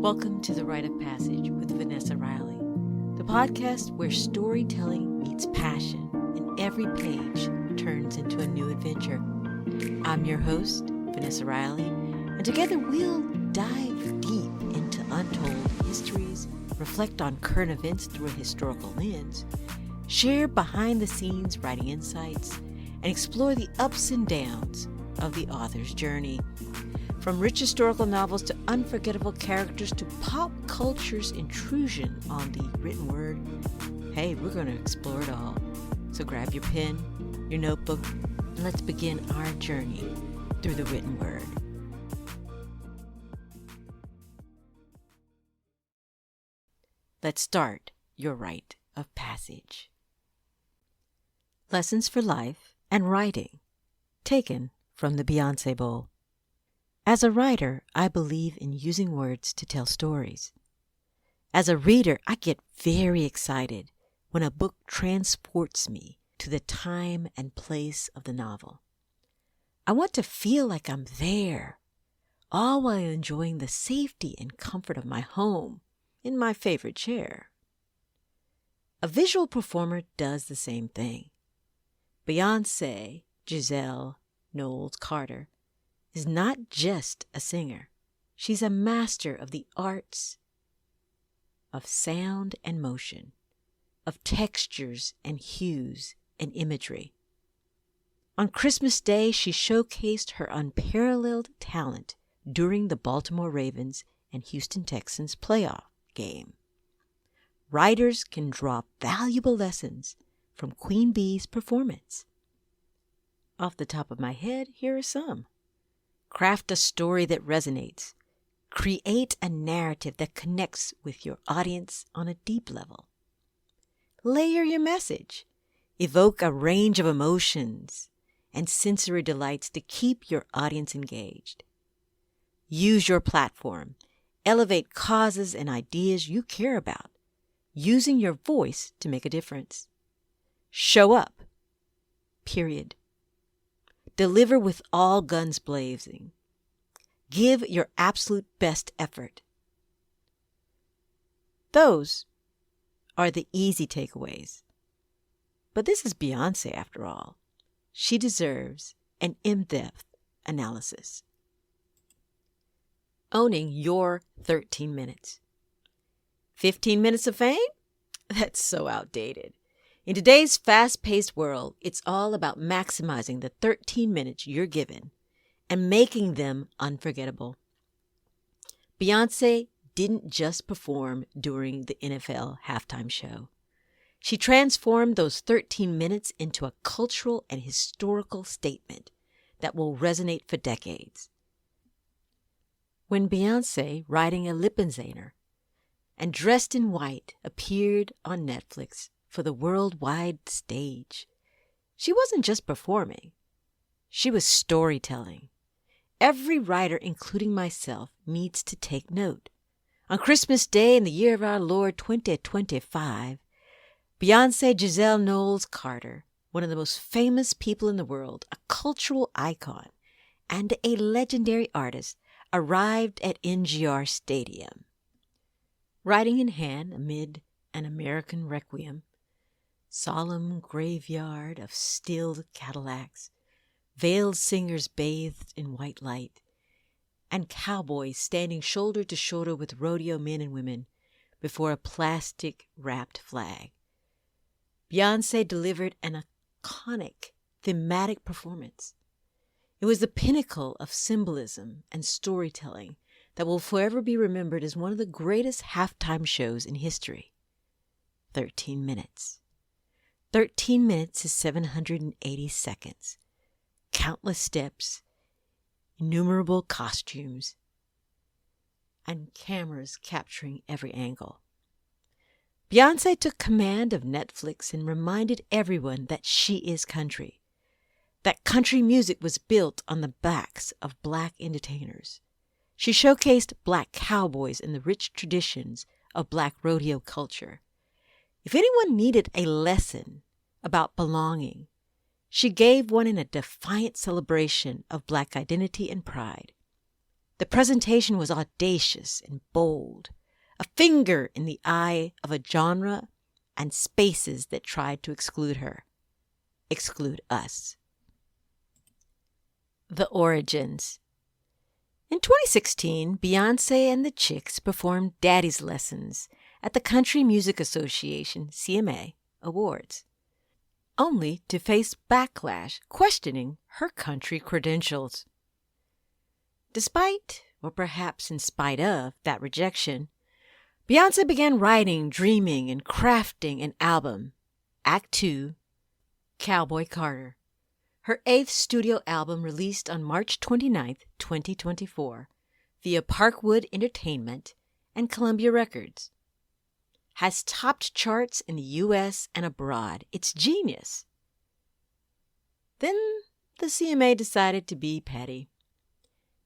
Welcome to The Rite of Passage with Vanessa Riley, the podcast where storytelling meets passion and every page turns into a new adventure. I'm your host, Vanessa Riley, and together we'll dive deep into untold histories, reflect on current events through a historical lens, share behind-the-scenes writing insights, and explore the ups and downs of the author's journey. From rich historical novels to unforgettable characters to pop culture's intrusion on the written word, hey, we're going to explore it all. So grab your pen, your notebook, and let's begin our journey through the written word. Let's start your rite of passage. Lessons for Life and Writing, taken from the Beyonce Bowl. As a writer, I believe in using words to tell stories. As a reader, I get very excited when a book transports me to the time and place of the novel. I want to feel like I'm there, all while enjoying the safety and comfort of my home in my favorite chair. A visual performer does the same thing. Beyoncé Giselle Knowles-Carter is not just a singer. She's a master of the arts of sound and motion, of textures and hues and imagery. On Christmas Day, she showcased her unparalleled talent during the Baltimore Ravens and Houston Texans playoff game. Writers can draw valuable lessons from Queen Bee's performance. Off the top of my head, here are some. Craft a story that resonates. Create a narrative that connects with your audience on a deep level. Layer your message. Evoke a range of emotions and sensory delights to keep your audience engaged. Use your platform. Elevate causes and ideas you care about, using your voice to make a difference. Show up. Period. Deliver with all guns blazing. Give your absolute best effort. Those are the easy takeaways. But this is Beyonce after all. She deserves an in-depth analysis. Owning your 13 minutes. 15 minutes of fame? That's so outdated. In today's fast-paced world, it's all about maximizing the 13 minutes you're given and making them unforgettable. Beyonce didn't just perform during the NFL halftime show. She transformed those 13 minutes into a cultural and historical statement that will resonate for decades. When Beyonce, riding a Lippenzaner and dressed in white, appeared on Netflix for the worldwide stage, she wasn't just performing. She was storytelling. Every writer, including myself, needs to take note. On Christmas Day in the year of our Lord 2025, Beyoncé Giselle Knowles-Carter, one of the most famous people in the world, a cultural icon, and a legendary artist, arrived at NGR Stadium. Writing in hand amid an American requiem, solemn graveyard of stilled Cadillacs, veiled singers bathed in white light, and cowboys standing shoulder to shoulder with rodeo men and women before a plastic-wrapped flag. Beyonce delivered an iconic, thematic performance. It was the pinnacle of symbolism and storytelling that will forever be remembered as one of the greatest halftime shows in history. 13 minutes. 13 minutes is 780 seconds. Countless steps, innumerable costumes, and cameras capturing every angle. Beyonce took command of Netflix and reminded everyone that she is country, that country music was built on the backs of Black entertainers. She showcased Black cowboys and the rich traditions of Black rodeo culture. If anyone needed a lesson about belonging, she gave one in a defiant celebration of Black identity and pride. The presentation was audacious and bold, a finger in the eye of a genre and spaces that tried to exclude her, exclude us. The origins. In 2016, Beyonce and the Chicks performed Daddy's Lessons at the Country Music Association CMA Awards, only to face backlash questioning her country credentials. Despite, or perhaps in spite of, that rejection, Beyonce began writing, dreaming, and crafting an album, Act 2, Cowboy Carter, her 8th studio album released on March 29, 2024, via Parkwood Entertainment and Columbia Records. Has topped charts in the U.S. and abroad. It's genius. Then the CMA decided to be petty.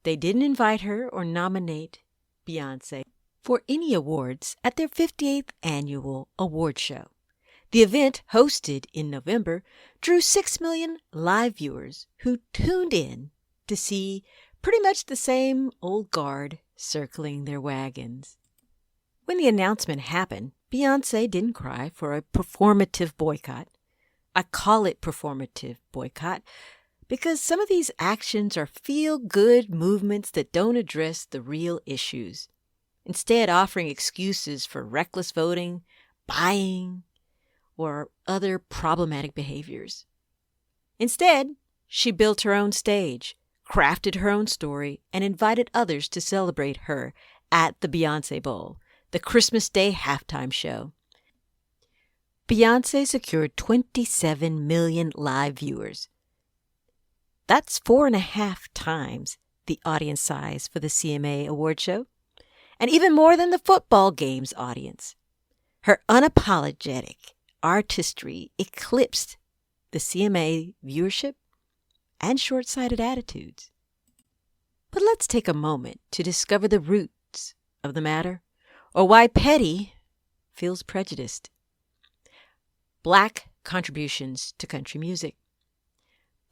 They didn't invite her or nominate Beyonce for any awards at their 58th annual award show. The event, hosted in November, drew 6 million live viewers who tuned in to see pretty much the same old guard circling their wagons. When the announcement happened, Beyonce didn't cry for a performative boycott. I call it performative boycott because some of these actions are feel-good movements that don't address the real issues, instead offering excuses for reckless voting, buying, or other problematic behaviors. Instead, she built her own stage, crafted her own story, and invited others to celebrate her at the Beyonce Bowl, the Christmas Day halftime show. Beyonce secured 27 million live viewers. That's 4.5 times the audience size for the CMA award show, and even more than the football game's audience. Her unapologetic artistry eclipsed the CMA viewership and short-sighted attitudes. But let's take a moment to discover the roots of the matter, or why petty feels prejudiced. Black contributions to country music.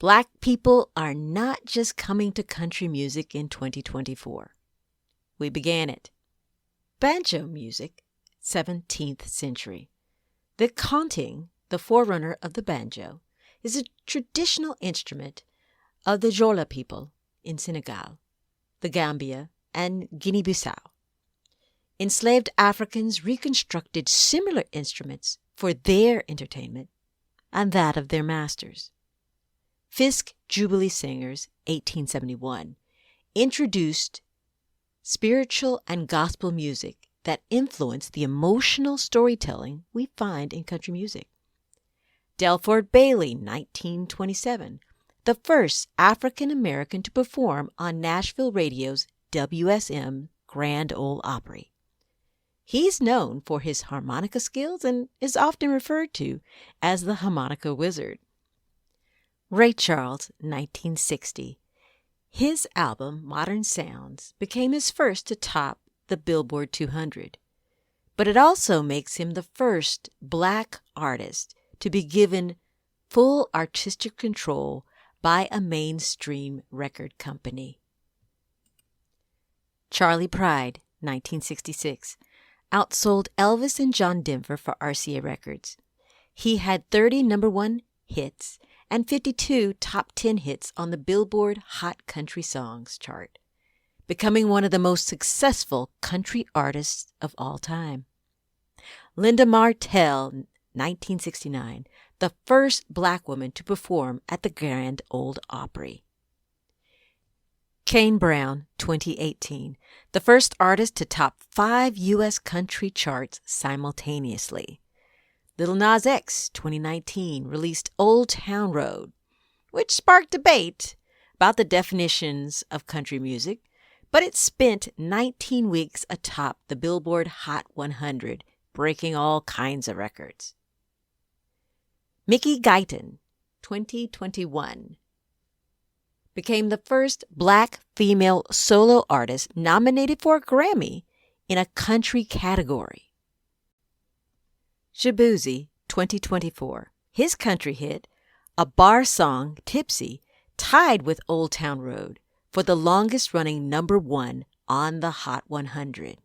Black people are not just coming to country music in 2024. We began it. Banjo music, 17th century. The konting, the forerunner of the banjo, is a traditional instrument of the Jola people in Senegal, the Gambia, and Guinea-Bissau. Enslaved Africans reconstructed similar instruments for their entertainment and that of their masters. Fisk Jubilee Singers, 1871, introduced spiritual and gospel music that influenced the emotional storytelling we find in country music. Delford Bailey, 1927, the first African American to perform on Nashville Radio's WSM Grand Ole Opry. He's known for his harmonica skills and is often referred to as the harmonica wizard. Ray Charles, 1960. His album, Modern Sounds, became his first to top the Billboard 200. But it also makes him the first Black artist to be given full artistic control by a mainstream record company. Charlie Pride, 1966. Outsold Elvis and John Denver for RCA Records. He had 30 number 1 hits and 52 top 10 hits on the Billboard Hot Country Songs chart, becoming one of the most successful country artists of all time. Linda Martell, 1969, the first Black woman to perform at the Grand Ole Opry. Kane Brown, 2018, the first artist to top 5 U.S. country charts simultaneously. Lil Nas X, 2019, released Old Town Road, which sparked debate about the definitions of country music, but it spent 19 weeks atop the Billboard Hot 100, breaking all kinds of records. Mickey Guyton, 2021, became the first Black female solo artist nominated for a Grammy in a country category. Shabuzi, 2024. His country hit, a bar song, Tipsy, tied with Old Town Road for the longest-running #1 on the Hot 100.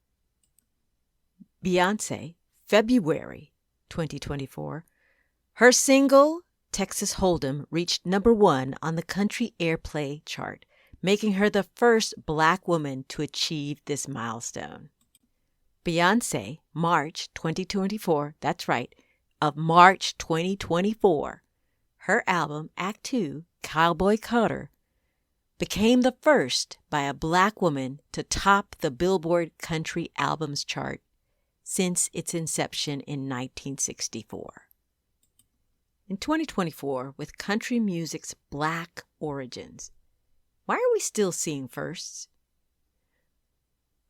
Beyonce, February 2024. Her single, Texas Hold'em, reached #1 on the country airplay chart, making her the first Black woman to achieve this milestone. Beyonce, March 2024, that's right, of March 2024, her album, Act 2, Cowboy Carter, became the first by a Black woman to top the Billboard Country Albums chart since its inception in 1964. In 2024, with country music's Black origins, why are we still seeing firsts?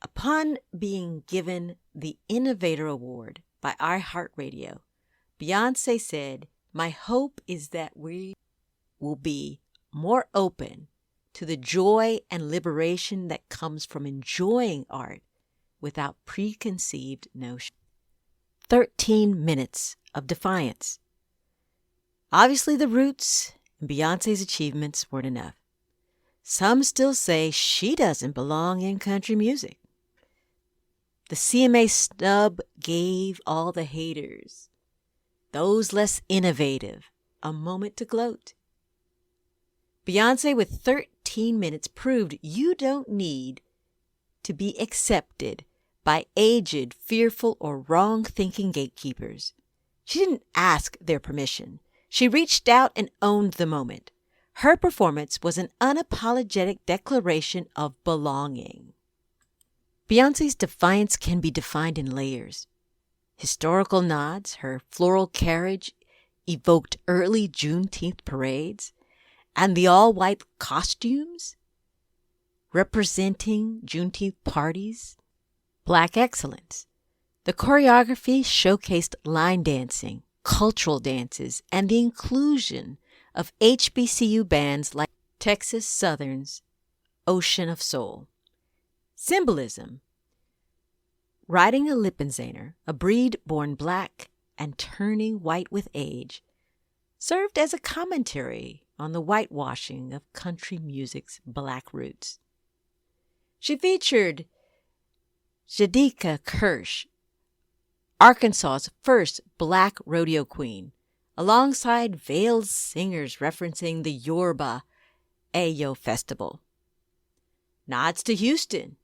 Upon being given the Innovator Award by iHeartRadio, Beyonce said, "My hope is that we will be more open to the joy and liberation that comes from enjoying art without preconceived notions." 13 minutes of defiance. Obviously, the roots and Beyonce's achievements weren't enough. Some still say she doesn't belong in country music. The CMA snub gave all the haters, those less innovative, a moment to gloat. Beyonce with 13 minutes proved you don't need to be accepted by aged, fearful, or wrong-thinking gatekeepers. She didn't ask their permission. She reached out and owned the moment. Her performance was an unapologetic declaration of belonging. Beyonce's defiance can be defined in layers. Historical nods, her floral carriage evoked early Juneteenth parades, and the all-white costumes representing Juneteenth parties. Black excellence. The choreography showcased line dancing, cultural dances, and the inclusion of HBCU bands like Texas Southern's Ocean of Soul. Symbolism. Riding a Lippenzaner, a breed born black and turning white with age, served as a commentary on the whitewashing of country music's Black roots. She featured Jadika Kirsch, Arkansas's first Black rodeo queen, alongside veiled singers referencing the Yoruba Ayo Festival. Nods to Houston.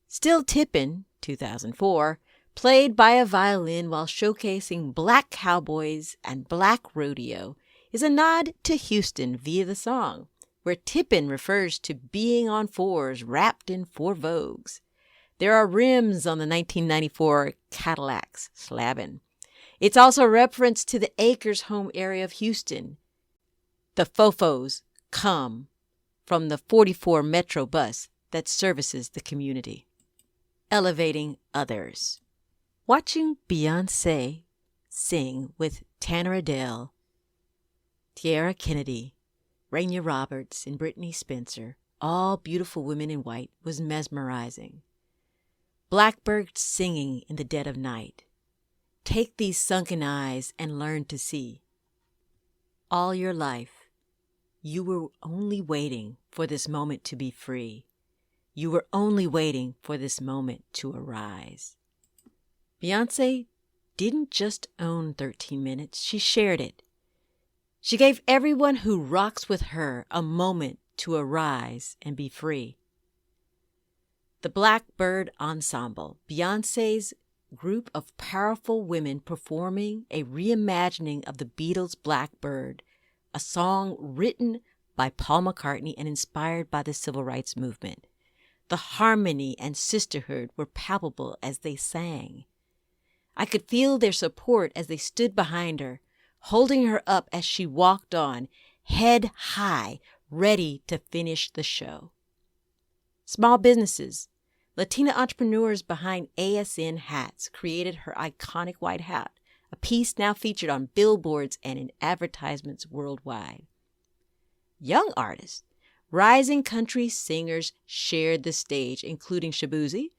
Still Tippin', 2004, played by a violin while showcasing Black cowboys and Black rodeo, is a nod to Houston via the song, where Tippin' refers to being on fours wrapped in four vogues. There are rims on the 1994 Cadillacs slabbing. It's also a reference to the Acres home area of Houston. The Fofos come from the 44 Metro bus that services the community. Elevating others. Watching Beyonce sing with Tanner Adele, Tiara Kennedy, Raina Roberts, and Brittany Spencer, all beautiful women in white, was mesmerizing. Blackbirds singing in the dead of night. Take these sunken eyes and learn to see. All your life, you were only waiting for this moment to be free. You were only waiting for this moment to arise. Beyonce didn't just own 13 minutes, she shared it. She gave everyone who rocks with her a moment to arise and be free. The Blackbird Ensemble, Beyonce's group of powerful women performing a reimagining of the Beatles' Blackbird, a song written by Paul McCartney and inspired by the Civil Rights Movement. The harmony and sisterhood were palpable as they sang. I could feel their support as they stood behind her, holding her up as she walked on, head high, ready to finish the show. Small businesses. Latina entrepreneurs behind ASN Hats created her iconic white hat, a piece now featured on billboards and in advertisements worldwide. Young artists. Rising country singers shared the stage, including Shabuzi,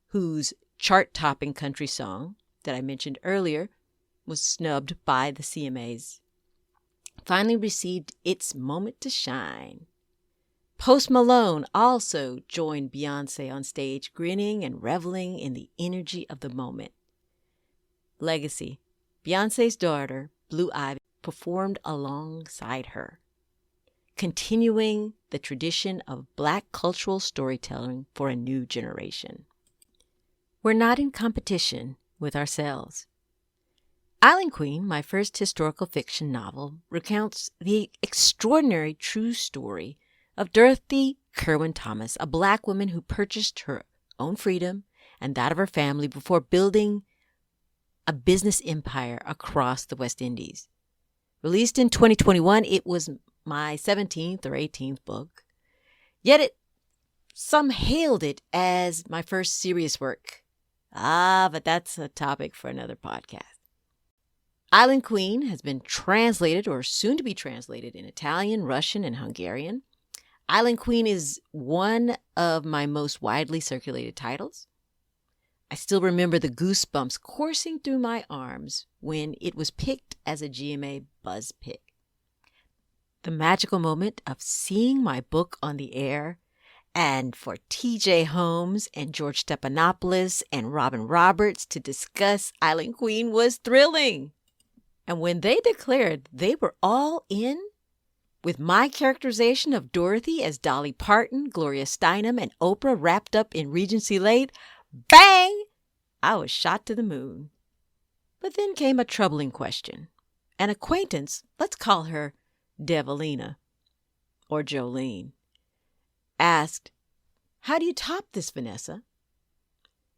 whose chart-topping country song that I mentioned earlier was snubbed by the CMAs, finally received its moment to shine. Post Malone also joined Beyonce on stage, grinning and reveling in the energy of the moment. Legacy. Beyonce's daughter, Blue Ivy, performed alongside her, continuing the tradition of Black cultural storytelling for a new generation. We're not in competition with ourselves. Island Queen, my first historical fiction novel, recounts the extraordinary true story of Dorothy Kerwin Thomas, a Black woman who purchased her own freedom and that of her family before building a business empire across the West Indies. Released in 2021, it was my 17th or 18th book, yet some hailed it as my first serious work. But that's a topic for another podcast. Island Queen has been translated or soon to be translated in Italian, Russian, and Hungarian. Island Queen is one of my most widely circulated titles. I still remember the goosebumps coursing through my arms when it was picked as a GMA Buzz pick. The magical moment of seeing my book on the air, and for T.J. Holmes and George Stephanopoulos and Robin Roberts to discuss Island Queen was thrilling. And when they declared they were all in, with my characterization of Dorothy as Dolly Parton, Gloria Steinem, and Oprah wrapped up in Regency Lace, bang! I was shot to the moon. But then came a troubling question. An acquaintance, let's call her Devilina, or Jolene, asked, "How do you top this, Vanessa?"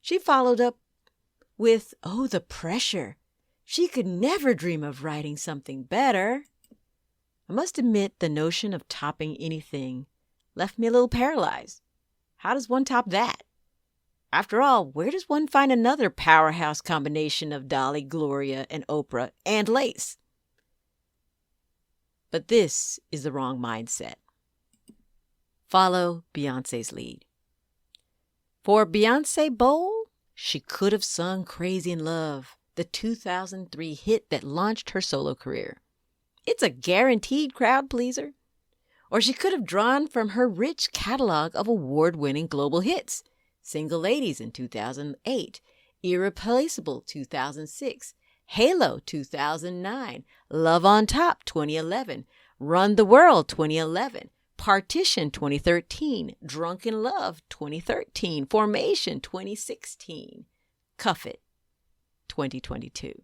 She followed up with, "Oh, the pressure. She could never dream of writing something better." I must admit the notion of topping anything left me a little paralyzed. How does one top that? After all, where does one find another powerhouse combination of Dolly, Gloria, and Oprah, and Lace? But this is the wrong mindset. Follow Beyonce's lead. For Beyonce Bowl, she could have sung Crazy in Love, the 2003 hit that launched her solo career. It's a guaranteed crowd pleaser. Or she could have drawn from her rich catalog of award-winning global hits, Single Ladies in 2008, Irreplaceable 2006, Halo 2009, Love on Top 2011, Run the World 2011, Partition 2013, Drunk in Love 2013, Formation 2016, Cuff It 2022.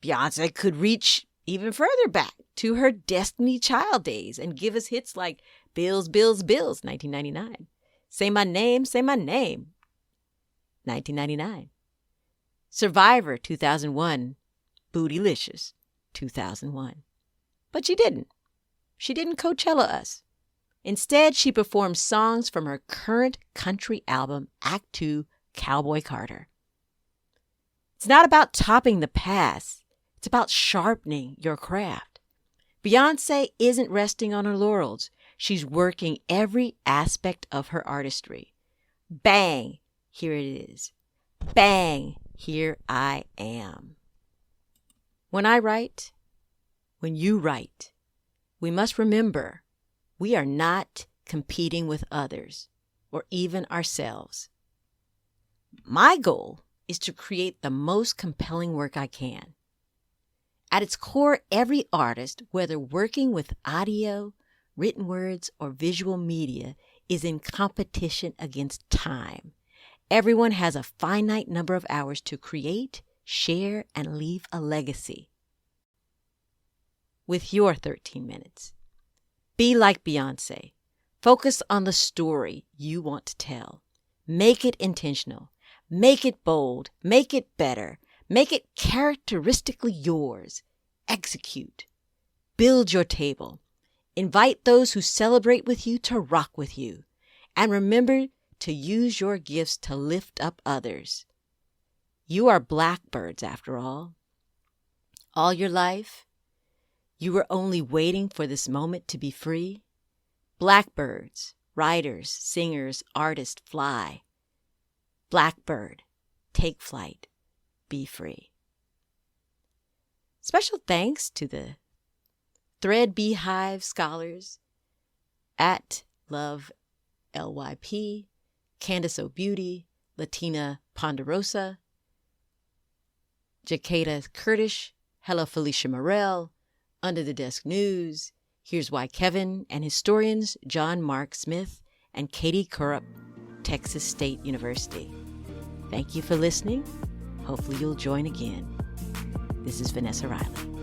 Beyonce could reach even further back to her Destiny Child days and give us hits like Bills, Bills, Bills, 1999. Say My Name, 1999. Survivor, 2001. Bootylicious, 2001. But she didn't. She didn't Coachella us. Instead, she performed songs from her current country album, Act 2, Cowboy Carter. It's not about topping the past. It's about sharpening your craft. Beyonce isn't resting on her laurels. She's working every aspect of her artistry. Bang, here it is. Bang, here I am. When I write, when you write, we must remember we are not competing with others or even ourselves. My goal is to create the most compelling work I can. At its core, every artist, whether working with audio, written words, or visual media, is in competition against time. Everyone has a finite number of hours to create, share, and leave a legacy. With your 13 minutes, be like Beyonce. Focus on the story you want to tell. Make it intentional. Make it bold. Make it better. Make it characteristically yours. Execute. Build your table. Invite those who celebrate with you to rock with you. And remember to use your gifts to lift up others. You are blackbirds, after all. All your life, you were only waiting for this moment to be free. Blackbirds, writers, singers, artists, fly. Blackbird, take flight, be free. Special thanks to the Thread Beehive scholars at Love LYP, Candace O'Beauty, Latina Ponderosa, Jacada Curtis, Hello Felicia Morel, Under the Desk News, Here's Why Kevin, and historians John Mark Smith and Katie Curup, Texas State University. Thank you for listening. Hopefully you'll join again. This is Vanessa Riley.